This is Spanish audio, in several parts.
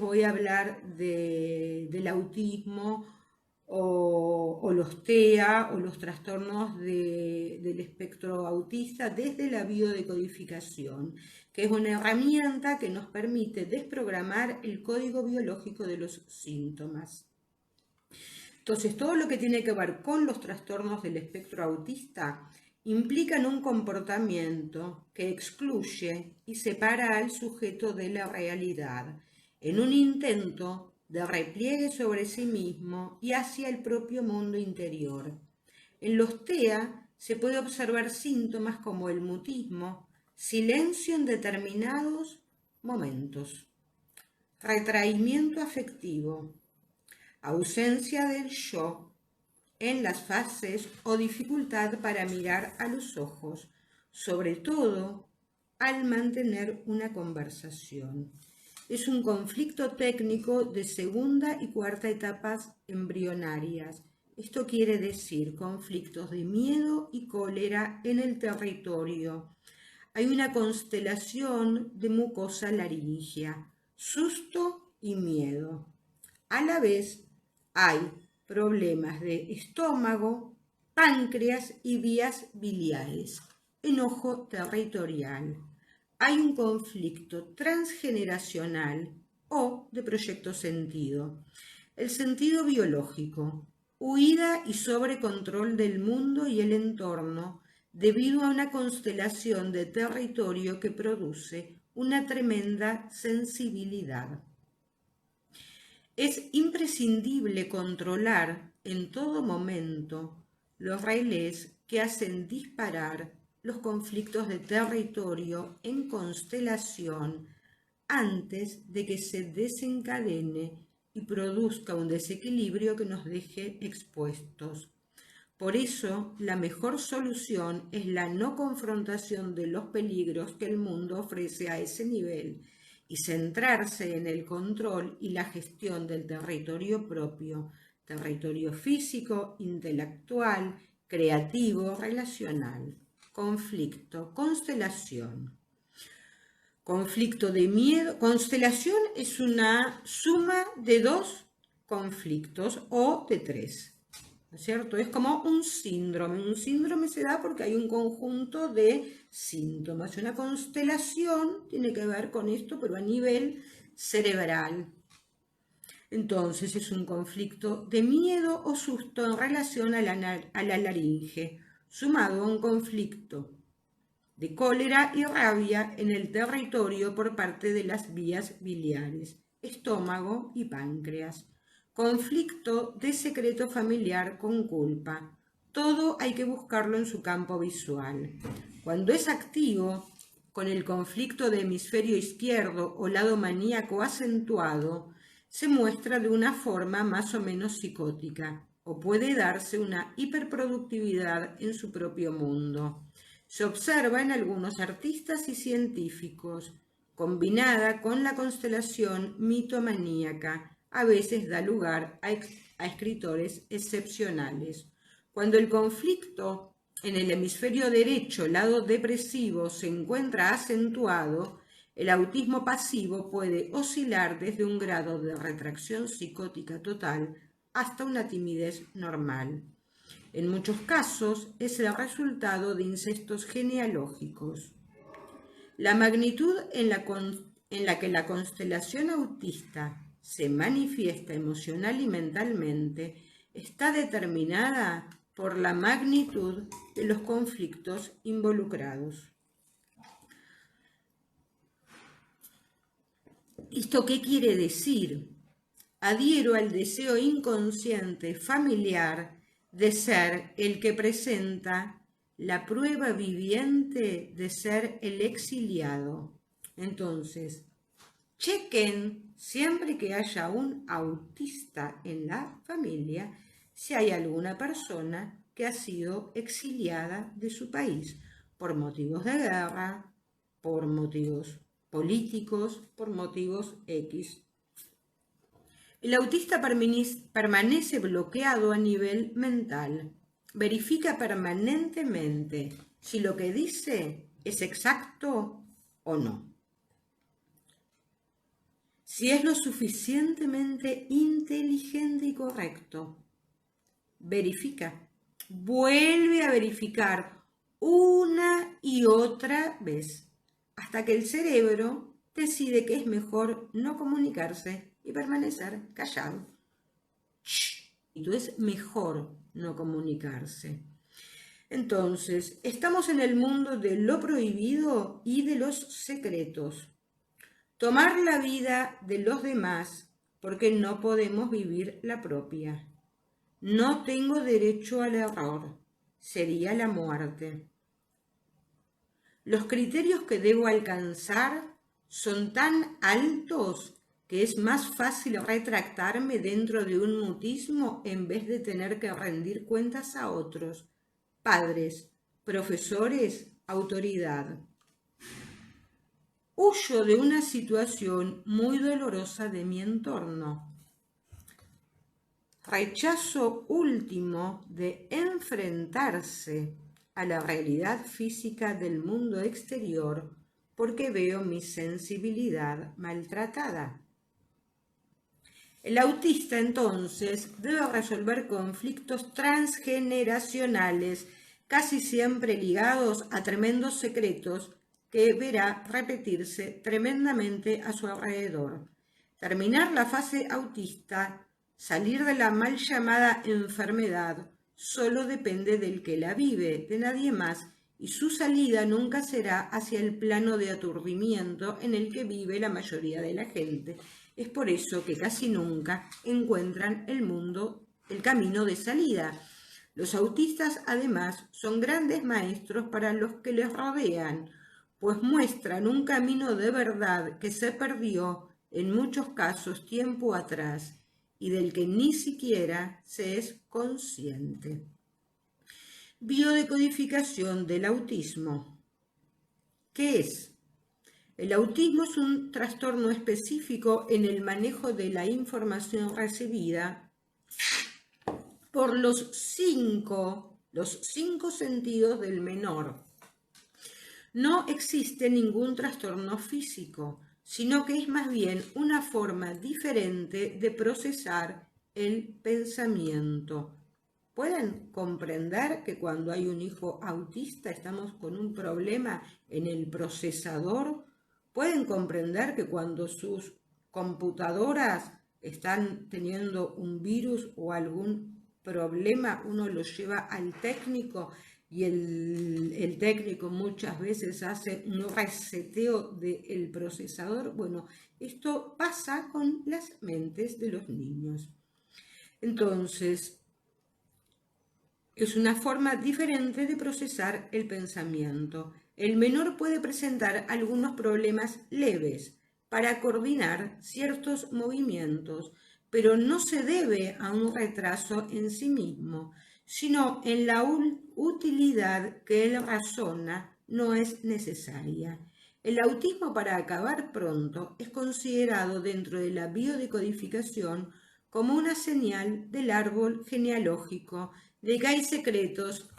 voy a hablar del autismo o los TEA o los trastornos del espectro autista desde la biodecodificación, que es una herramienta que nos permite desprogramar el código biológico de los síntomas. Entonces, todo lo que tiene que ver con los trastornos del espectro autista implican un comportamiento que excluye y separa al sujeto de la realidad, en un intento de repliegue sobre sí mismo y hacia el propio mundo interior. En los TEA se puede observar síntomas como el mutismo, silencio en determinados momentos, retraimiento afectivo, ausencia del yo en las fases o dificultad para mirar a los ojos, sobre todo al mantener una conversación. Es un conflicto técnico de segunda y cuarta etapas embrionarias. Esto quiere decir conflictos de miedo y cólera en el territorio. Hay una constelación de mucosa laringea, susto y miedo. A la vez hay problemas de estómago, páncreas y vías biliares, enojo territorial. Hay un conflicto transgeneracional o de proyecto sentido. El sentido biológico, huida y sobrecontrol del mundo y el entorno debido a una constelación de territorio que produce una tremenda sensibilidad. Es imprescindible controlar en todo momento los relés que hacen disparar los conflictos de territorio en constelación antes de que se desencadene y produzca un desequilibrio que nos deje expuestos. Por eso, la mejor solución es la no confrontación de los peligros que el mundo ofrece a ese nivel y centrarse en el control y la gestión del territorio propio, territorio físico, intelectual, creativo, relacional. Conflicto, constelación. Conflicto de miedo. Constelación es una suma de dos conflictos o de tres, ¿no es cierto? Es como un síndrome. Un síndrome se da porque hay un conjunto de síntomas. Una constelación tiene que ver con esto, pero a nivel cerebral. Entonces es un conflicto de miedo o susto en relación a la laringe, sumado a un conflicto de cólera y rabia en el territorio por parte de las vías biliares, estómago y páncreas. Conflicto de secreto familiar con culpa. Todo hay que buscarlo en su campo visual. Cuando es activo, con el conflicto de hemisferio izquierdo o lado maníaco acentuado, se muestra de una forma más o menos psicótica, o puede darse una hiperproductividad en su propio mundo. Se observa en algunos artistas y científicos, combinada con la constelación mitomaníaca, a veces da lugar a escritores excepcionales. Cuando el conflicto en el hemisferio derecho, lado depresivo, se encuentra acentuado, el autismo pasivo puede oscilar desde un grado de retracción psicótica total hasta una timidez normal. En muchos casos es el resultado de incestos genealógicos. La magnitud en la que la constelación autista se manifiesta emocional y mentalmente está determinada por la magnitud de los conflictos involucrados. ¿Esto qué quiere decir? Adhiero al deseo inconsciente familiar de ser el que presenta la prueba viviente de ser el exiliado. Entonces, chequen siempre que haya un autista en la familia si hay alguna persona que ha sido exiliada de su país por motivos de guerra, por motivos políticos, por motivos X. El autista permanece bloqueado a nivel mental. Verifica permanentemente si lo que dice es exacto o no. Si es lo suficientemente inteligente y correcto, verifica, vuelve a verificar una y otra vez, hasta que el cerebro decide que es mejor no comunicarse y permanecer callado. Es mejor no comunicarse. Entonces, estamos en el mundo de lo prohibido y de los secretos. Tomar la vida de los demás porque no podemos vivir la propia. No tengo derecho al error. Sería la muerte. Los criterios que debo alcanzar son tan altos que es más fácil retractarme dentro de un mutismo en vez de tener que rendir cuentas a otros, padres, profesores, autoridad. Huyo de una situación muy dolorosa de mi entorno. Rechazo último de enfrentarse a la realidad física del mundo exterior porque veo mi sensibilidad maltratada. El autista entonces debe resolver conflictos transgeneracionales, casi siempre ligados a tremendos secretos que verá repetirse tremendamente a su alrededor. Terminar la fase autista, salir de la mal llamada enfermedad, solo depende del que la vive, de nadie más, y su salida nunca será hacia el plano de aturdimiento en el que vive la mayoría de la gente. Es por eso que casi nunca encuentran el camino de salida. Los autistas, además, son grandes maestros para los que les rodean, pues muestran un camino de verdad que se perdió en muchos casos tiempo atrás y del que ni siquiera se es consciente. Biodecodificación del autismo. ¿Qué es? El autismo es un trastorno específico en el manejo de la información recibida por los cinco sentidos del menor. No existe ningún trastorno físico, sino que es más bien una forma diferente de procesar el pensamiento. ¿Pueden comprender que cuando hay un hijo autista estamos con un problema en el procesador? ¿Pueden comprender que cuando sus computadoras están teniendo un virus o algún problema, uno lo lleva al técnico y el técnico muchas veces hace un reseteo del procesador? Bueno, esto pasa con las mentes de los niños. Entonces, es una forma diferente de procesar el pensamiento. El menor puede presentar algunos problemas leves para coordinar ciertos movimientos, pero no se debe a un retraso en sí mismo, sino en la utilidad que él razona no es necesaria. El autismo, para acabar pronto, es considerado dentro de la biodecodificación como una señal del árbol genealógico de que hay secretos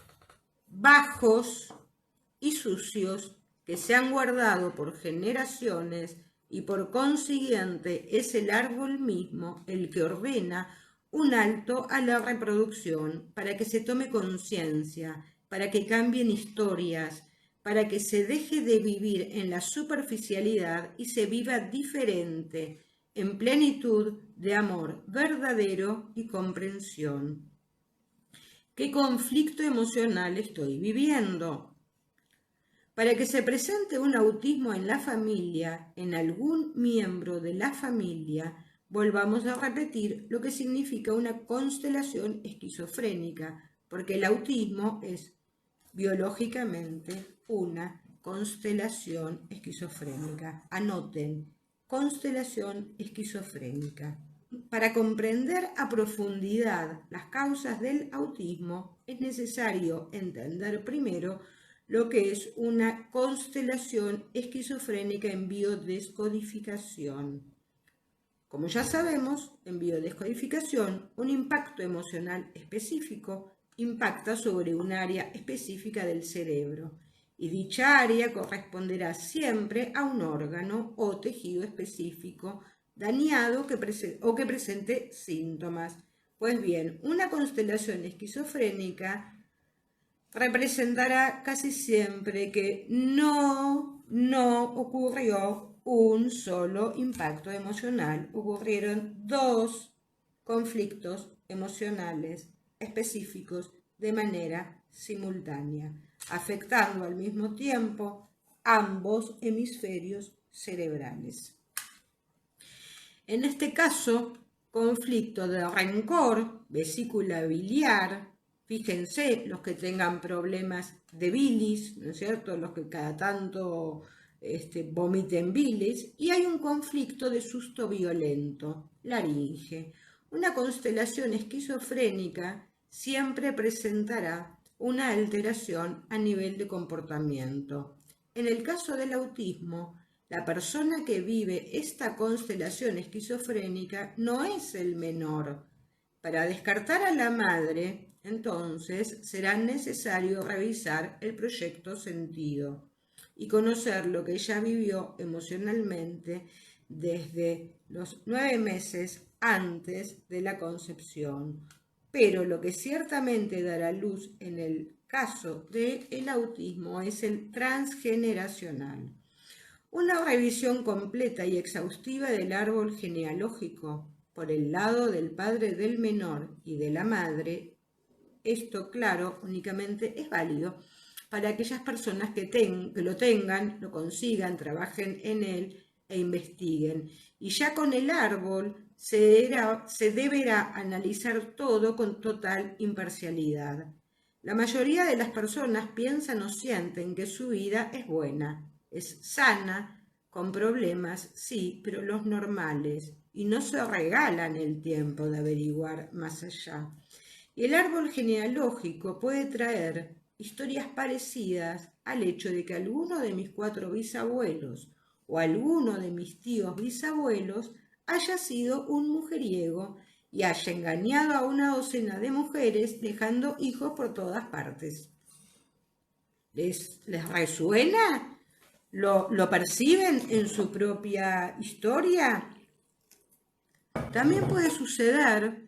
bajos y sucios que se han guardado por generaciones y por consiguiente es el árbol mismo el que ordena un alto a la reproducción para que se tome conciencia, para que cambien historias, para que se deje de vivir en la superficialidad y se viva diferente, en plenitud de amor verdadero y comprensión. ¿Qué conflicto emocional estoy viviendo? Para que se presente un autismo en la familia, en algún miembro de la familia, volvamos a repetir lo que significa una constelación esquizofrénica, porque el autismo es biológicamente una constelación esquizofrénica. Anoten, constelación esquizofrénica. Para comprender a profundidad las causas del autismo, es necesario entender primero lo que es una constelación esquizofrénica en biodescodificación. Como ya sabemos, en biodescodificación, un impacto emocional específico impacta sobre un área específica del cerebro, y dicha área corresponderá siempre a un órgano o tejido específico dañado o que presente síntomas. Pues bien, una constelación esquizofrénica representará casi siempre que no ocurrió un solo impacto emocional, ocurrieron dos conflictos emocionales específicos de manera simultánea, afectando al mismo tiempo ambos hemisferios cerebrales. En este caso, conflicto de rencor, vesícula biliar. Fíjense, los que tengan problemas de bilis, ¿no es cierto? Los que cada tanto vomiten bilis. Y hay un conflicto de susto violento, laringe. Una constelación esquizofrénica siempre presentará una alteración a nivel de comportamiento. En el caso del autismo, la persona que vive esta constelación esquizofrénica no es el menor. Para descartar a la madre, entonces, será necesario revisar el proyecto sentido y conocer lo que ella vivió emocionalmente desde los 9 meses antes de la concepción. Pero lo que ciertamente dará luz en el caso del autismo es el transgeneracional. Una revisión completa y exhaustiva del árbol genealógico por el lado del padre del menor y de la madre, esto, claro, únicamente es válido para aquellas personas que lo tengan, lo consigan, trabajen en él e investiguen. Y ya con el árbol se deberá analizar todo con total imparcialidad. La mayoría de las personas piensan o sienten que su vida es buena, es sana, con problemas, sí, pero los normales, y no se regalan el tiempo de averiguar más allá. Y el árbol genealógico puede traer historias parecidas al hecho de que alguno de mis 4 bisabuelos o alguno de mis tíos bisabuelos haya sido un mujeriego y haya engañado a una docena de mujeres dejando hijos por todas partes. ¿Les resuena? ¿Lo perciben en su propia historia? También puede suceder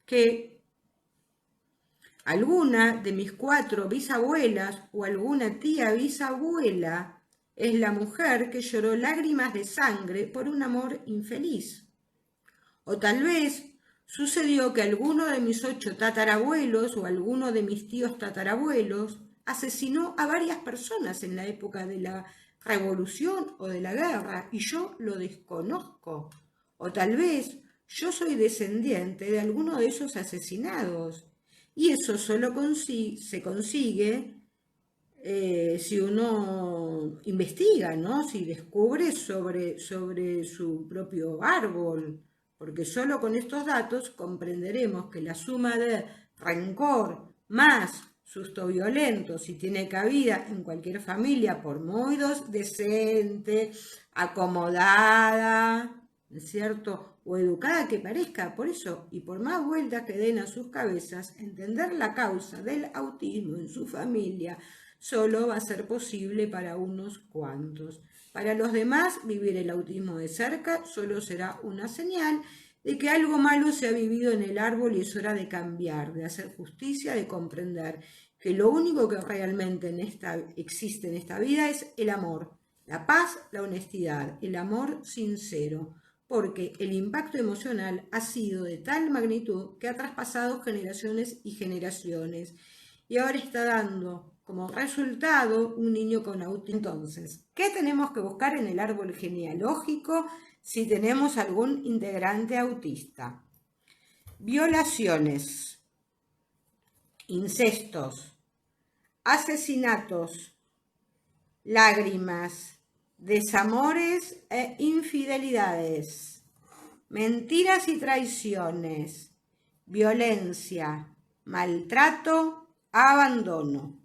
que alguna de mis 4 bisabuelas o alguna tía bisabuela es la mujer que lloró lágrimas de sangre por un amor infeliz. O tal vez sucedió que alguno de mis 8 tatarabuelos o alguno de mis tíos tatarabuelos asesinó a varias personas en la época de la revolución o de la guerra y yo lo desconozco. O tal vez yo soy descendiente de alguno de esos asesinados. Y eso solo se consigue si uno investiga, ¿no? Si descubre sobre su propio árbol, porque solo con estos datos comprenderemos que la suma de rencor más susto violento, si tiene cabida en cualquier familia, por muy decente, acomodada, ¿no es cierto?, o educada que parezca, por eso, y por más vueltas que den a sus cabezas, entender la causa del autismo en su familia solo va a ser posible para unos cuantos. Para los demás, vivir el autismo de cerca solo será una señal de que algo malo se ha vivido en el árbol y es hora de cambiar, de hacer justicia, de comprender que lo único que realmente existe en esta vida es el amor, la paz, la honestidad, el amor sincero, porque el impacto emocional ha sido de tal magnitud que ha traspasado generaciones y generaciones y ahora está dando como resultado un niño con autismo. Entonces, ¿qué tenemos que buscar en el árbol genealógico si tenemos algún integrante autista? Violaciones, incestos, asesinatos, lágrimas, desamores e infidelidades, mentiras y traiciones, violencia, maltrato, abandono.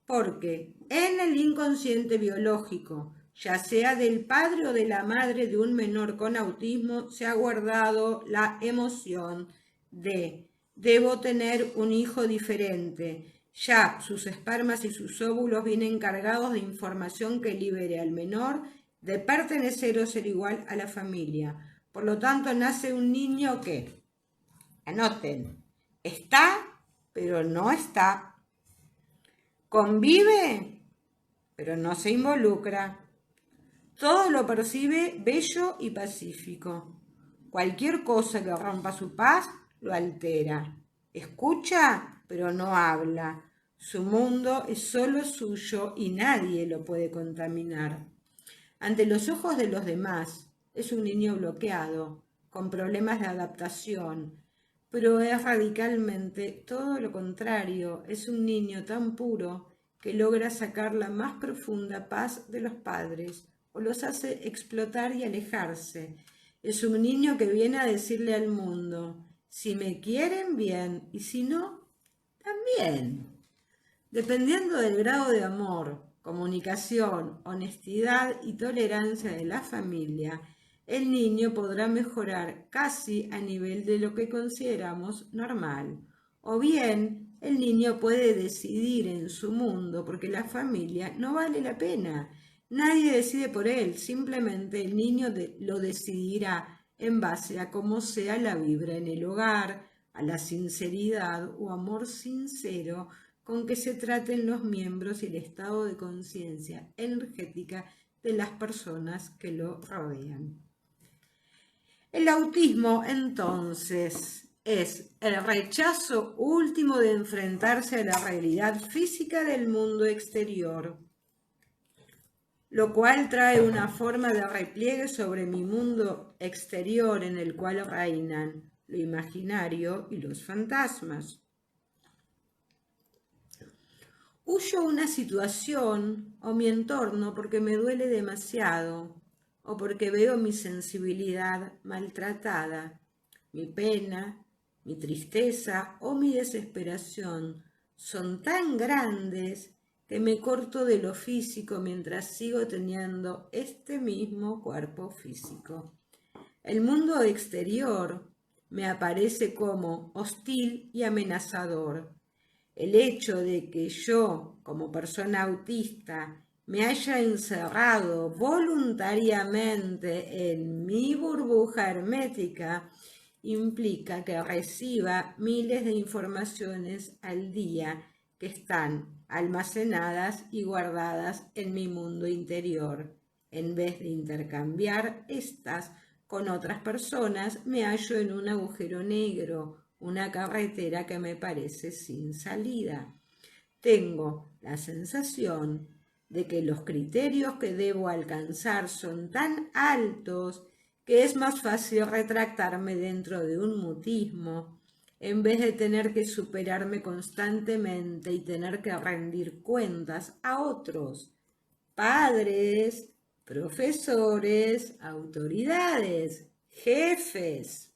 Porque en el inconsciente biológico, ya sea del padre o de la madre de un menor con autismo, se ha guardado la emoción de debo tener un hijo diferente. Ya sus espermas y sus óvulos vienen cargados de información que libere al menor de pertenecer o ser igual a la familia. Por lo tanto, nace un niño que, anoten, está, pero no está. Convive, pero no se involucra. Todo lo percibe bello y pacífico. Cualquier cosa que rompa su paz lo altera. Escucha, pero no habla. Su mundo es solo suyo y nadie lo puede contaminar. Ante los ojos de los demás, es un niño bloqueado, con problemas de adaptación, pero es radicalmente todo lo contrario. Es un niño tan puro que logra sacar la más profunda paz de los padres o los hace explotar y alejarse. Es un niño que viene a decirle al mundo, si me quieren bien y si no, también. Dependiendo del grado de amor, comunicación, honestidad y tolerancia de la familia, el niño podrá mejorar casi a nivel de lo que consideramos normal. O bien, el niño puede decidir en su mundo porque la familia no vale la pena. Nadie decide por él, simplemente el niño lo decidirá en base a cómo sea la vibra en el hogar, a la sinceridad o amor sincero con que se traten los miembros y el estado de conciencia energética de las personas que lo rodean. El autismo, entonces, es el rechazo último de enfrentarse a la realidad física del mundo exterior, lo cual trae una forma de repliegue sobre mi mundo exterior en el cual reinan lo imaginario y los fantasmas. Huyo una situación o mi entorno porque me duele demasiado o porque veo mi sensibilidad maltratada. Mi pena, mi tristeza o mi desesperación son tan grandes que me corto de lo físico mientras sigo teniendo este mismo cuerpo físico. El mundo exterior me aparece como hostil y amenazador. El hecho de que yo, como persona autista, me haya encerrado voluntariamente en mi burbuja hermética implica que reciba miles de informaciones al día que están almacenadas y guardadas en mi mundo interior. En vez de intercambiar estas con otras personas, me hallo en un agujero negro, una carretera que me parece sin salida. Tengo la sensación de que los criterios que debo alcanzar son tan altos que es más fácil retractarme dentro de un mutismo en vez de tener que superarme constantemente y tener que rendir cuentas a otros, padres, profesores, autoridades, jefes.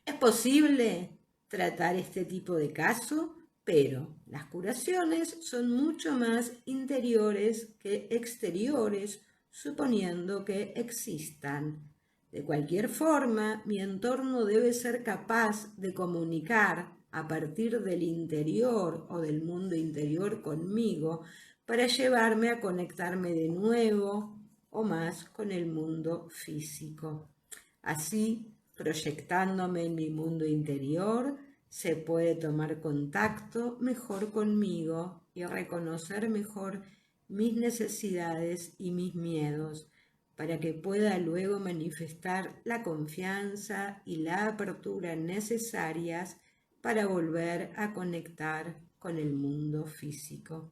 Es posible tratar este tipo de caso, pero las curaciones son mucho más interiores que exteriores, suponiendo que existan. De cualquier forma, mi entorno debe ser capaz de comunicar a partir del interior o del mundo interior conmigo para llevarme a conectarme de nuevo o más con el mundo físico. Así, proyectándome en mi mundo interior, se puede tomar contacto mejor conmigo y reconocer mejor mis necesidades y mis miedos, para que pueda luego manifestar la confianza y la apertura necesarias para volver a conectar con el mundo físico.